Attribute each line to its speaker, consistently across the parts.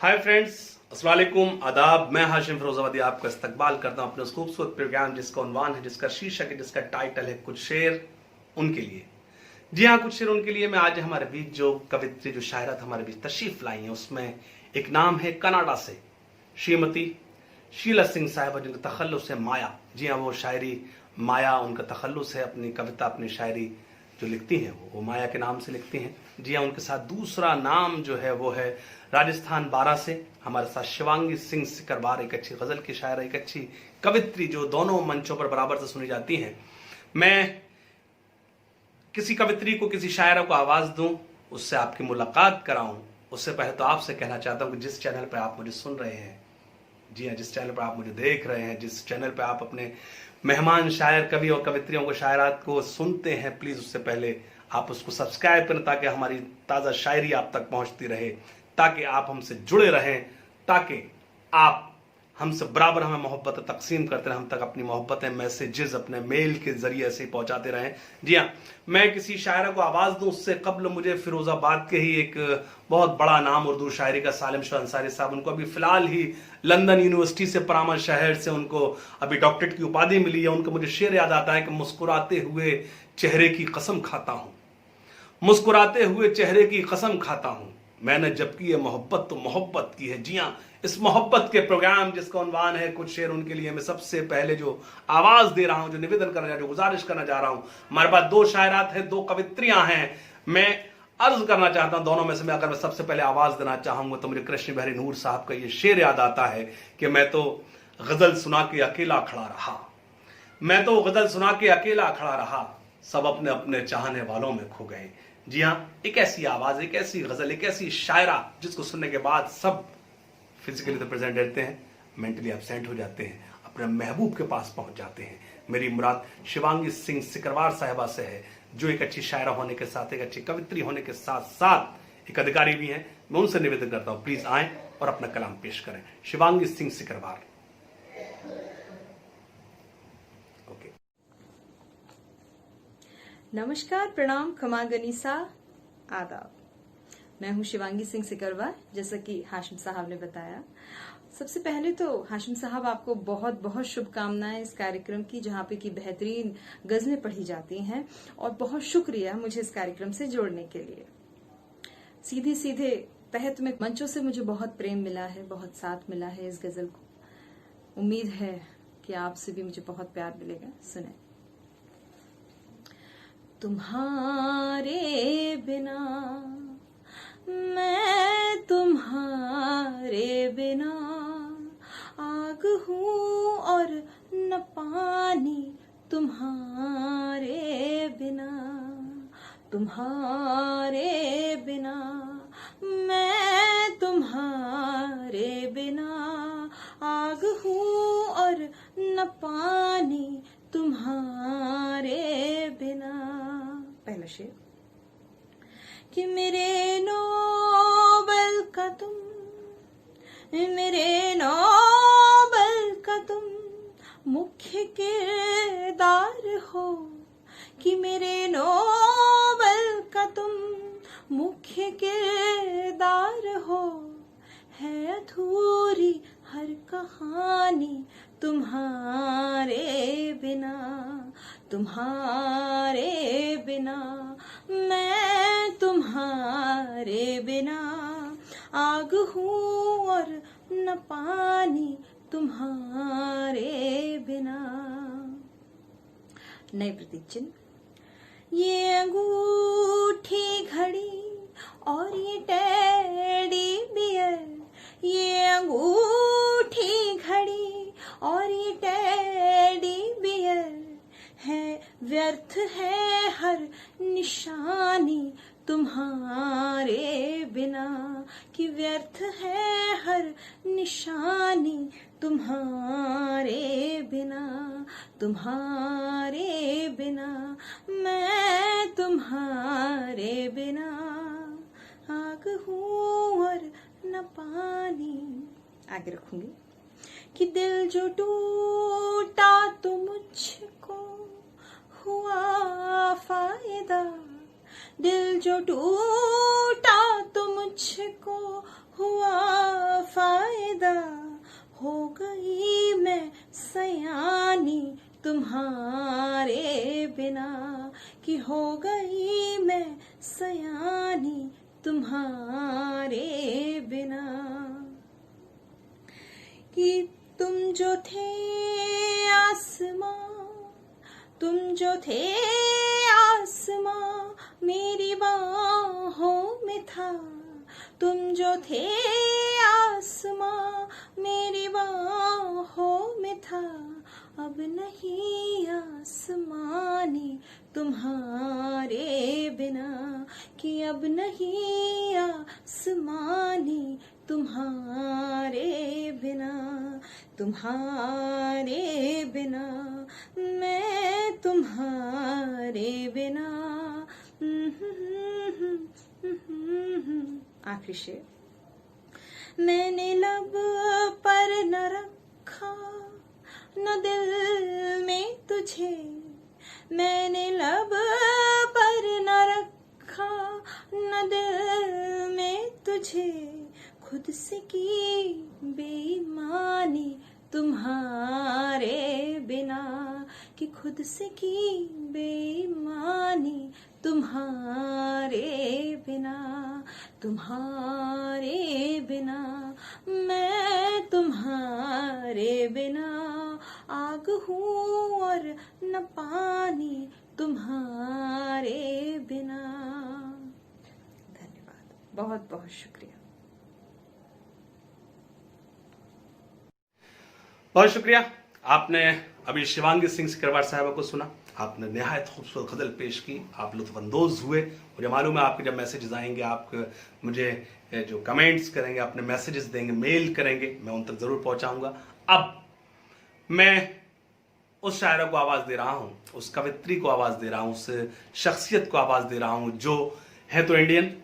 Speaker 1: Hi friends, अस्सलाम वालेकुम, आदाब। मैं हाशिम फिरोजाबादी आपका इस्तकबाल करता हूं अपने उस खूबसूरत प्रोग्राम जिसका उन्वान है, जिसका शीर्षक है, जिसका टाइटल है कुछ शेर उनके लिए। जी हाँ, कुछ शेर उनके लिए। मैं आज हमारे बीच जो कवित्री, जो शायरात हमारे बीच तशरीफ लाई हैं, उसमें एक नाम है कनाडा से श्रीमती शीला सिंह साहिबा, जिनका तखल्लुस है माया। जी हाँ, वो शायरी माया उनका तखल्लुस है। अपनी कविता, अपनी शायरी जो लिखती हैं वो माया के नाम से लिखती हैं। जी हाँ, उनके साथ दूसरा नाम जो है वो है राजस्थान बारा से हमारे साथ शिवांगी सिंह सिकरवार, एक अच्छी गजल की शायर, एक अच्छी कवित्री, जो दोनों मंचों पर बराबर से सुनी जाती हैं। मैं किसी कवित्री को, किसी शायरा को आवाज दूं, उससे आपकी मुलाकात कराऊं, उससे पहले तो आपसे कहना चाहता हूं कि जिस चैनल पर आप मुझे सुन रहे हैं, जी हाँ, जिस चैनल पर आप मुझे देख रहे हैं, जिस चैनल पर आप अपने मेहमान शायर, कवि और कवित्रियों को, शायरात को सुनते हैं, प्लीज उससे पहले आप उसको सब्सक्राइब करें ताकि हमारी ताज़ा शायरी आप तक पहुंचती रहे, ताकि आप हमसे जुड़े रहें, ताकि आप हमसे बराबर हमें मोहब्बत तकसीम करते रहें, हम तक अपनी मोहब्बतें, मैसेजेस अपने मेल के जरिए से पहुंचाते रहें। जी हाँ, मैं किसी शायरा को आवाज़ दूं उससे कबल मुझे फिरोजाबाद के ही एक बहुत बड़ा नाम उर्दू शायरी का सालिम शाह अंसारी साहब, उनको अभी फिलहाल ही लंदन यूनिवर्सिटी से, परामर्श शहर से उनको अभी डॉक्टरेट की उपाधि मिली है। उनको मुझे शेर याद आता है कि मुस्कुराते हुए चेहरे की कसम खाता हूं, मुस्कुराते हुए चेहरे की कसम खाता हूं, मैंने जब की है मोहब्बत तो मोहब्बत की है। जी हाँ, इस मोहब्बत के प्रोग्राम जिसका उन्वान है कुछ शेर उनके लिए, मैं सबसे पहले जो आवाज दे रहा हूं, जो निवेदन करना, जो गुजारिश करना चाह रहा हूं, हमारे पास दो शायरात हैं, दो कवित्रियां हैं। मैं अर्ज करना चाहता हूं दोनों में से अगर मैं सबसे पहले आवाज देना चाहूंगा तो मुझे कृष्ण बिहारी नूर साहब का ये शेर याद आता है कि मैं तो गजल सुना के अकेला खड़ा रहा, मैं तो गजल सुना के अकेला खड़ा रहा, सब अपने अपने चाहने वालों में खो गए। जी हाँ, एक ऐसी आवाज, एक ऐसी गजल, एक ऐसी शायरा जिसको सुनने के बाद सब फिजिकली तो प्रेजेंट रहते हैं, मेंटली एब्सेंट हो जाते हैं, अपने महबूब के पास पहुंच जाते हैं। मेरी मुराद शिवांगी सिंह सिकरवार साहिबा से है, जो एक अच्छी शायरा होने के साथ, एक अच्छी कवित्री होने के साथ साथ एक अधिकारी भी हैं। मैं उनसे निवेदन करता हूं, प्लीज आए और अपना कलाम पेश करें। शिवांगी सिंह सिकरवार।
Speaker 2: नमस्कार, प्रणाम, खमा गनीसा, आदाब। मैं हूं शिवांगी सिंह सिकरवार, जैसा कि हाशिम साहब ने बताया। सबसे पहले तो हाशिम साहब, आपको बहुत बहुत शुभकामनाएं इस कार्यक्रम की, जहां पे की बेहतरीन गजलें पढ़ी जाती हैं, और बहुत शुक्रिया मुझे इस कार्यक्रम से जोड़ने के लिए। सीधे सीधे तहत में मंचों से मुझे बहुत प्रेम मिला है, बहुत साथ मिला है इस गजल को। उम्मीद है कि आपसे भी मुझे बहुत प्यार मिलेगा। सुने। तुम्हारे बिना मैं, तुम्हारे बिना आग हूँ और न पानी, तुम्हारे बिना, तुम्हारे बिना मैं, तुम्हारे बिना आग हूँ और न पानी, तुम्हारे बिना। पहला शेर कि मेरे नोबल का तुम, मेरे नोबल का तुम मुख्य किरदार हो, कि मेरे नोबल का तुम मुख्य किरदार हो, है अधूरी हर कहानी तुम्हारे बिना, तुम्हारे बिना मैं, तुम्हारे बिना आग हूँ और न पानी, तुम्हारे बिना। नए प्रतीक चिन्ह। ये अंगूठी घड़ी और ये टेडी बियर, ये अंगूठी घड़ी और ये टेडी बियर, है व्यर्थ है हर निशानी तुम्हारे बिना, कि व्यर्थ है हर निशानी तुम्हारे बिना, तुम्हारे बिना मैं, तुम्हारे बिना आग हूँ और न पानी। आगे रखूंगी कि दिल जो टूटा तो मुझको हुआ फायदा, दिल जो टूटा तो मुझको हुआ तुम्हारे बिना, कि हो गई मैं सयानी तुम्हारे बिना। कि तुम जो थे आसमां, तुम जो थे आसमां मेरी बाहों में था, तुम जो थे आसमां मेरी बाहों में था। अब नहीं आसमानी तुम्हारे बिना, कि अब नहीं आसमानी तुम्हारे बिना, तुम्हारे बिना, मैं तुम्हारे बिना। आखिरी शेर। मैंने लब पर न रखा न दिल में तुझे, मैंने लब पर न रखा न दिल में तुझे, खुद से की बेईमानी तुम्हारे बिना, कि खुद से की बेईमानी तुम्हारे बिना, तुम्हारे बिना, मैं तुम्हारे बिना आग हूँ और न पानी तुम्हारे बिना। धन्यवाद, बहुत बहुत शुक्रिया।
Speaker 1: बहुत शुक्रिया। आपने अभी शिवांगी सिंह सिकरवार साहबा को सुना। आपने निहायत खूबसूरत गजल पेश की, आप लुत्फानंदोज हुए। मुझे मालूम है आपके जब मैसेजेस आएंगे, आप मुझे जो कमेंट्स करेंगे, अपने मैसेजेस देंगे, मेल करेंगे, मैं उन तक जरूर पहुंचाऊंगा। अब मैं उस शायरा को आवाज दे रहा हूं, उस कवित्री को आवाज दे रहा हूं, उस शख्सियत को आवाज दे रहा हूं जो है तो इंडियन,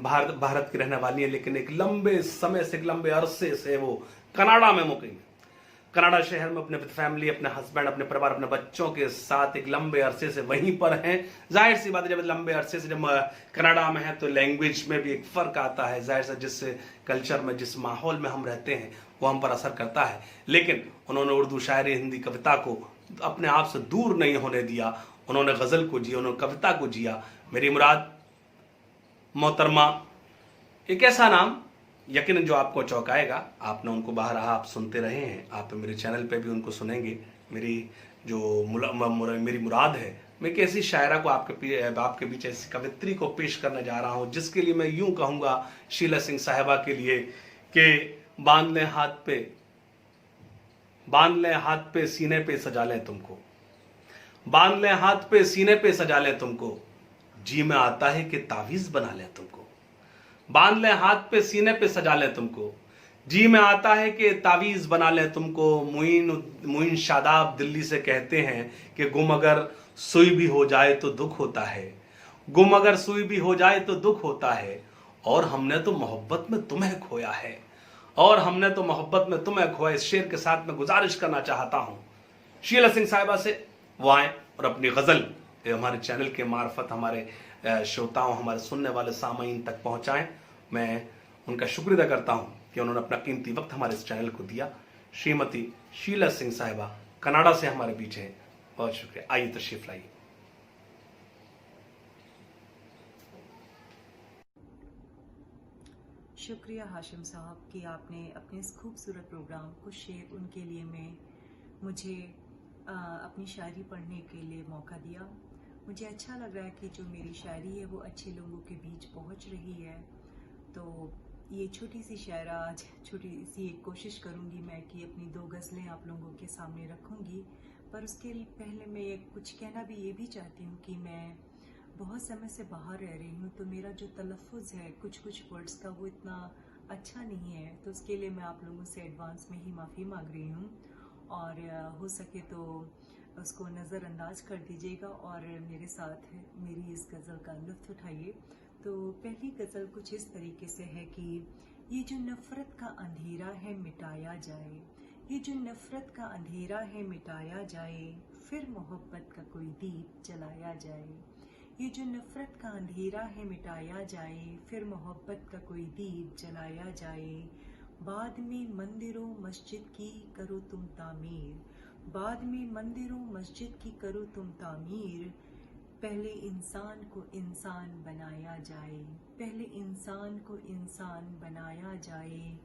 Speaker 1: भारत की रहने वाली है, लेकिन एक लंबे समय से, एक लंबे अरसे से वो कनाडा में मुकीम है। कनाडा शहर में अपने फैमिली, अपने हस्बैंड, अपने परिवार, अपने बच्चों के साथ एक लंबे अरसे से वहीं पर हैं। जाहिर सी बात है, जब लंबे अरसे से जब कनाडा में है तो लैंग्वेज में भी एक फर्क आता है। जाहिर से जिस कल्चर में, जिस माहौल में हम रहते हैं वो हम पर असर करता है। लेकिन उन्होंने उर्दू शायरी, हिंदी कविता को अपने आप से दूर नहीं होने दिया। उन्होंने गजल को जिया, उन्होंने कविता को जिया। मेरी मुराद मोहतरमा, एक ऐसा नाम यकीनन जो आपको चौंकाएगा। आपने उनको बाहर आप सुनते रहे हैं, आप मेरे चैनल पे भी उनको सुनेंगे। मेरी जो मेरी मुराद है, मैं एक ऐसी शायरा को आपके बीच ऐसी कवित्री को पेश करने जा रहा हूं जिसके लिए मैं यूं कहूंगा शीला सिंह साहिबा के लिए कि बांध ले हाथ पे सीने पे सजा ले तुमको, बांध ले हाथ पे सीने पे सजा ले तुमको, जी में आता है कि तावीज बना ले तुमको, बांध ले हाथ पे सीने पे सजा ले तुमको, जी में आता है कि तावीज बना ले तुमको। मुइन शादाब दिल्ली से कहते हैं कि गुम अगर सुई भी हो जाए तो दुख होता है, गुम अगर सुई भी हो जाए तो दुख होता है, और हमने तो मोहब्बत में तुम्हें खोया है, और हमने तो मोहब्बत में तुम्हें खोया। इस शेर के साथ मैं गुजारिश करना चाहता हूं शीला सिंह साहिबा से, वो आए और अपनी गजल हमारे चैनल के मार्फत हमारे श्रोताओं, हमारे सुनने वाले सामाईन तक पहुंचाएं। मैं उनका शुक्र अदा करता हूं कि उन्होंने अपना कीमती वक्त हमारे इस चैनल को दिया। श्रीमती शीला सिंह साहिबा कनाडा से हमारे बीच हैं, बहुत शुक्रिया। आइए तशरीफ लाइए।
Speaker 3: शुक्रिया हाशिम साहब कि आपने अपने इस खूबसूरत प्रोग्राम को शेयर उनके लिए मुझे अपनी शायरी पढ़ने के लिए मौका दिया। मुझे अच्छा लग रहा है कि जो मेरी शायरी है वो अच्छे लोगों के बीच पहुंच रही है। तो ये छोटी सी शायरा, आज छोटी सी एक कोशिश करूंगी मैं कि अपनी 2 गज़लें आप लोगों के सामने रखूंगी। पर उसके पहले मैं कुछ कहना भी ये भी चाहती हूँ कि मैं बहुत समय से बाहर रह रही हूँ, तो मेरा जो तलफ़ुज़ है कुछ वर्ड्स का वो इतना अच्छा नहीं है। तो उसके लिए मैं आप लोगों से एडवांस में ही माफ़ी मांग रही हूँ, और हो सके तो उसको नज़रअंदाज कर दीजिएगा और मेरे साथ मेरी इस गज़ल का लुत्फ़ उठाइए। तो पहली गज़ल कुछ इस तरीके से है कि ये जो नफ़रत का अंधेरा है मिटाया जाए, ये जो नफ़रत का अंधेरा है मिटाया जाए, फिर मोहब्बत का कोई दीप जलाया जाए। ये जो नफ़रत का अंधेरा है मिटाया जाए, फिर मोहब्बत का कोई दीप जलाया जाए। बाद में मंदिरों मस्जिद की करो तुम तामीर, बाद में मंदिरों मस्जिद की करो तुम तामीर, पहले इंसान को इंसान बनाया जाए, पहले इंसान को इंसान बनाया जाए।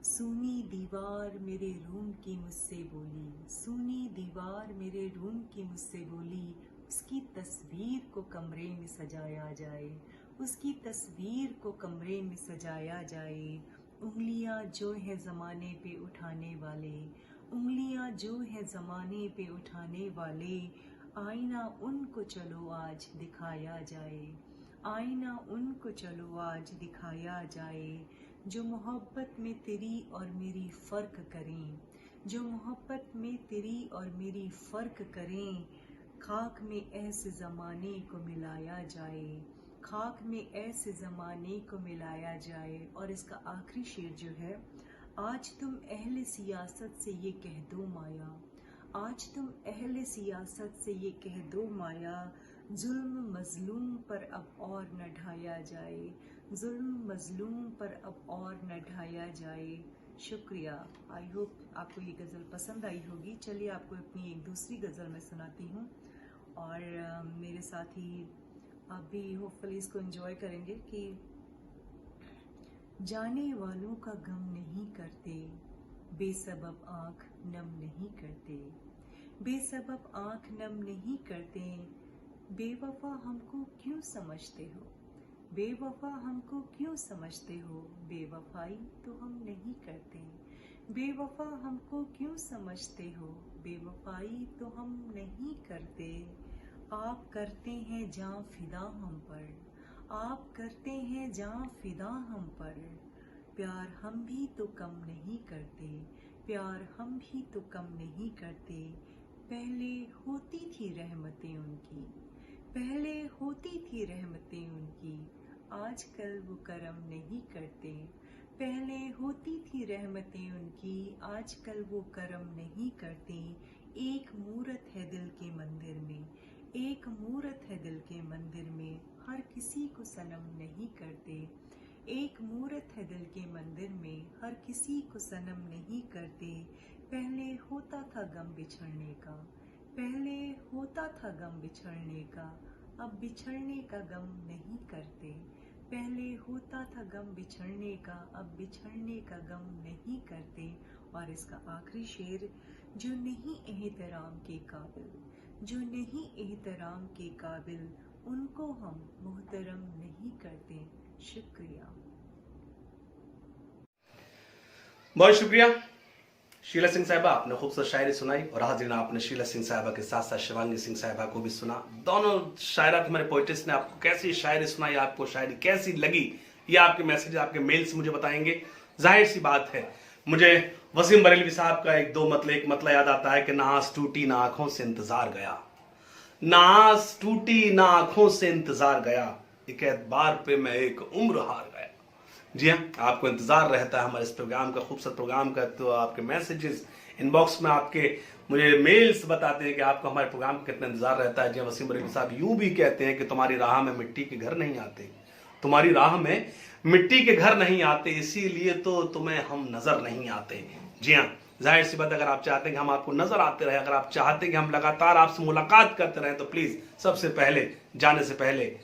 Speaker 3: सूनी दीवार मेरे रूम की मुझसे बोली, सूनी दीवार मेरे रूम की मुझसे बोली, उसकी तस्वीर को कमरे में सजाया जाए, उसकी तस्वीर को कमरे में सजाया जाए। उंगलियां जो है ज़माने पे उठाने वाले, उंगलियां जो है ज़माने पे उठाने वाले, आईना उनको चलो आज दिखाया जाए, आईना उनको चलो आज दिखाया जाए। जो मोहब्बत में तेरी और मेरी फ़र्क करें, जो मोहब्बत में तेरी और मेरी फ़र्क करें, खाक में ऐसे ज़माने को मिलाया जाए, खाक में ऐसे ज़माने को मिलाया जाए। और इसका आखिरी शेर जो है, आज तुम अहले सियासत से ये कह दो माया, आज तुम अहले सियासत से ये कह दो माया, जुल्म मजलूम पर अब और न ढाया जाए, जुल्म मजलूम पर अब और न ढाया जाए। शुक्रिया। आई होप आपको ये गज़ल पसंद आई होगी। चलिए आपको अपनी एक दूसरी गज़ल मैं सुनाती हूँ और मेरे साथ ही आप भी होपफुली इसको एंजॉय करेंगे। कि जाने वालों का गम नहीं करते, बेसबब आँख नम नहीं करते, बेसबब आँख नम नहीं करते, बेवफा हमको क्यों समझते हो, बेवफा हमको क्यों समझते हो, बेवफाई तो हम नहीं करते, बेवफा हमको क्यों समझते हो, बेवफाई तो हम नहीं करते। आप करते हैं जां फिदा हम पर, आप करते हैं जां फिदा हम पर, प्यार हम भी तो कम नहीं करते, प्यार हम भी तो कम नहीं करते। पहले होती थी रहमतें उनकी, पहले होती थी रहमतें उनकी, आजकल वो करम नहीं करते, पहले होती थी रहमतें उनकी, आजकल वो करम नहीं करते। एक मूरत है दिल के मंदिर में, एक मूरत है दिल के मंदिर में, हर किसी को सनम नहीं करते, एक मूरत है दिल के मंदिर में, हर किसी को सनम नहीं करते। पहले होता था गम बिछड़ने का, पहले होता था गम बिछड़ने का, अब बिछड़ने का गम नहीं करते, पहले होता था गम बिछड़ने का, अब बिछड़ने का गम नहीं करते। और इसका आखिरी शेर, जो नहीं एहतराम के काबिल, जो नहीं एहतराम के काबिल, उनको हम मोहतरम नहीं करते। शुक्रिया।
Speaker 1: बहुत शुक्रिया शीला सिंह साहिबा, आपने खूबसूरत शायरी सुनाई। और हाजिरीन, आपने शीला सिंह साहिबा के साथ साथ शिवांगी सिंह साहिबा को भी सुना। दोनों शायरात हमारे पोइटिस्ट ने आपको कैसी शायरी सुनाई, आपको शायरी कैसी लगी, ये आपके मैसेज, आपके मेल से मुझे बताएंगे। जाहिर सी बात है, मुझे वसीम बरेलवी साहब का एक मतला याद आता है कि ना आंख टूटी ना आंखों से इंतजार गया, ना आंख टूटी ना आंखों से इंतजार गया, एक एतबार पे मैं एक उम्र हार गया। जी हाँ, आपको इंतजार रहता है हमारे इस प्रोग्राम का, खूबसूरत प्रोग्राम का। तो आपके मैसेजेस इनबॉक्स में आपके मुझे मेल्स बताते हैं कि आपको हमारे प्रोग्राम का कितना इंतजार रहता है। जी वसीम बरेलवी साहब यूं भी कहते हैं कि तुम्हारी राह में मिट्टी के घर नहीं आते, तुम्हारी राह में मिट्टी के घर नहीं आते, इसीलिए तो तुम्हें हम नजर नहीं आते। जी हाँ, जाहिर सी बात, अगर आप चाहते हैं कि हम आपको नजर आते रहे, अगर आप चाहते हैं कि हम लगातार आपसे मुलाकात करते रहें, तो प्लीज सबसे पहले, जाने से पहले,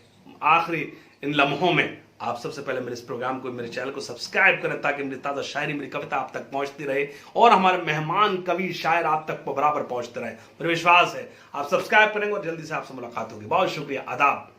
Speaker 1: आखिरी इन लम्हों में, आप सबसे पहले मेरे इस प्रोग्राम को, मेरे चैनल को सब्सक्राइब करें, ताकि मेरी ताज़ा शायरी, मेरी कविता आप तक पहुंचती रहे और हमारे मेहमान कवि शायर आप तक बराबर पहुंचते रहे। मुझे विश्वास है आप सब्सक्राइब करेंगे और जल्दी से आपसे मुलाकात होगी। बहुत शुक्रिया। आदाब।